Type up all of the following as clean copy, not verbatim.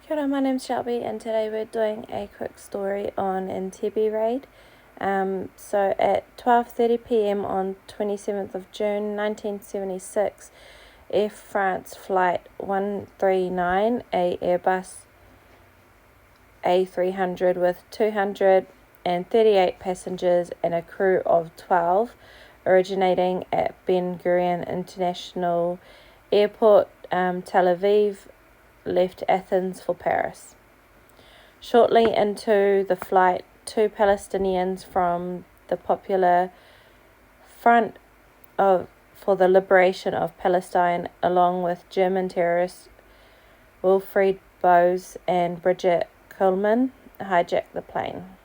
Kia ora, my name's Shelby and today we're doing a quick story on Entebbe Raid. So at 12:30 p.m. on 27th of June 1976, Air France Flight 139, a Airbus A300 with 238 passengers and a crew of 12, originating at Ben Gurion International Airport, Tel Aviv, left Athens for Paris. Shortly into the flight, two Palestinians from the Popular Front for the Liberation of Palestine, along with German terrorists Wilfried Bose and Brigitte Kuhlmann, hijacked the plane.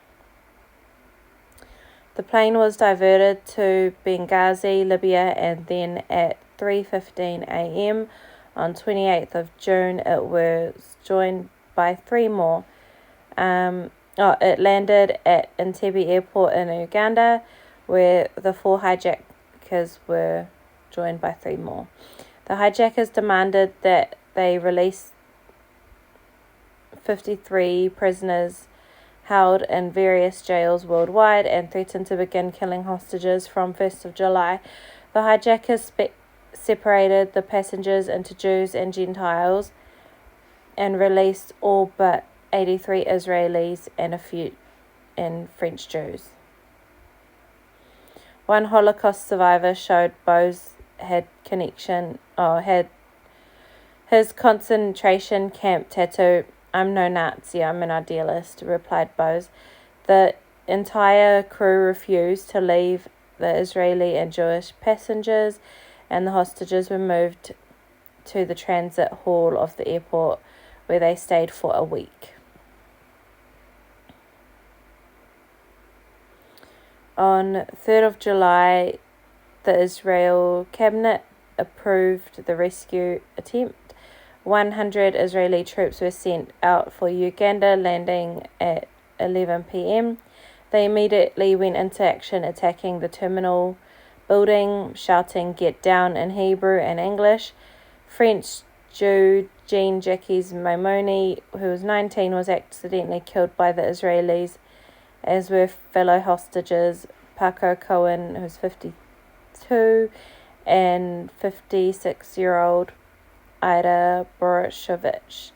The plane was diverted to Benghazi, Libya, and then at 3:15 a.m. on 28th of June, it was joined by three more. It landed at Entebbe Airport in Uganda, where the four hijackers were joined by three more. The hijackers demanded that they release 53 prisoners held in various jails worldwide and threatened to begin killing hostages from 1st of July. The hijackers separated the passengers into Jews and Gentiles and released all but 83 Israelis and a few French Jews. One Holocaust survivor showed Bose had his concentration camp tattoo. "I'm no Nazi, I'm an idealist," replied Bose. The entire crew refused to leave the Israeli and Jewish passengers, and the hostages were moved to the transit hall of the airport, where they stayed for a week. On 3rd of July, the Israel cabinet approved the rescue attempt. 100 Israeli troops were sent out for Uganda, landing at 11 p.m. They immediately went into action, attacking the terminal building, shouting "Get down" in Hebrew and English. French Jew Jean-Jacques Maimoni, who was 19, was accidentally killed by the Israelis, as were fellow hostages Paco Cohen, who was 52, and 56-year-old Ida Borishevich.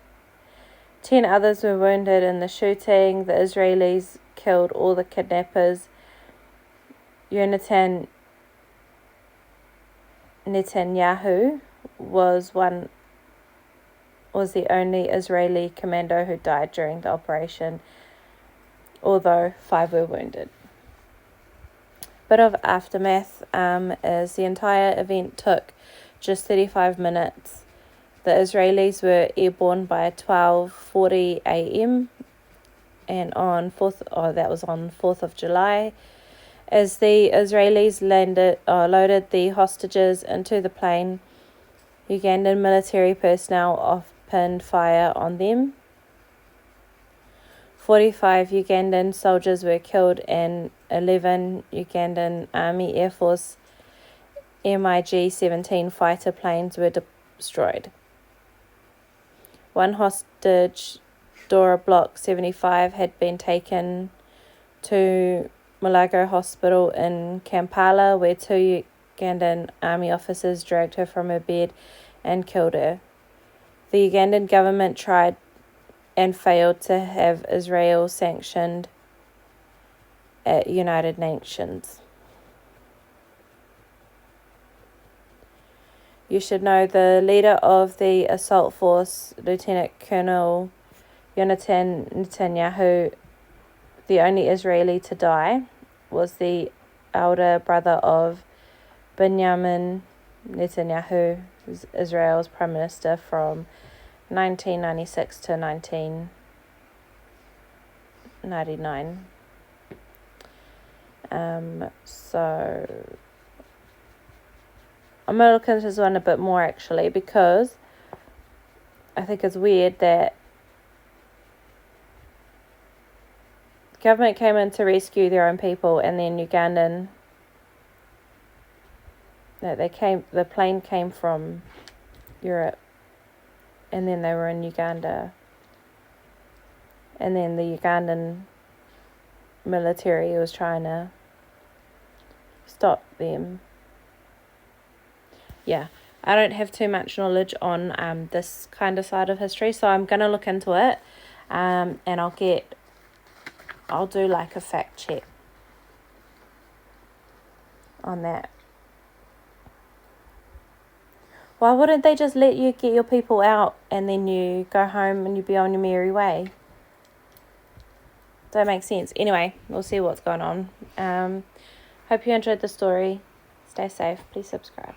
10 others were wounded in the shooting. The Israelis killed all the kidnappers. Yonatan Netanyahu was the only Israeli commando who died during the operation, although 5 were wounded. Bit of aftermath is the entire event took just 35 minutes. The Israelis were airborne by 12:40 a.m. and on 4th of July. As the Israelis loaded the hostages into the plane, Ugandan military personnel opened fire on them. 45 Ugandan soldiers were killed and 11 Ugandan Army Air Force MiG-17 fighter planes were destroyed. One hostage, Dora Block 75, had been taken to Mulago Hospital in Kampala, where 2 Ugandan army officers dragged her from her bed and killed her. The Ugandan government tried and failed to have Israel sanctioned at United Nations. You should know the leader of the assault force, Lieutenant Colonel Yonatan Netanyahu, the only Israeli to die, was the elder brother of Benjamin Netanyahu, who's Israel's prime minister from 1996 to 1999. So I'm going to look into this one a bit more, actually, because I think it's weird that the government came in to rescue their own people, and then the plane came from Europe, and then they were in Uganda. and then the Ugandan military was trying to stop them. Yeah, I don't have too much knowledge on this kind of side of history, so I'm going to look into it, and I'll do like a fact check on that. Why wouldn't they just let you get your people out and then you go home and you be on your merry way? Don't make sense. Anyway, we'll see what's going on. Hope you enjoyed the story. Stay safe. Please subscribe.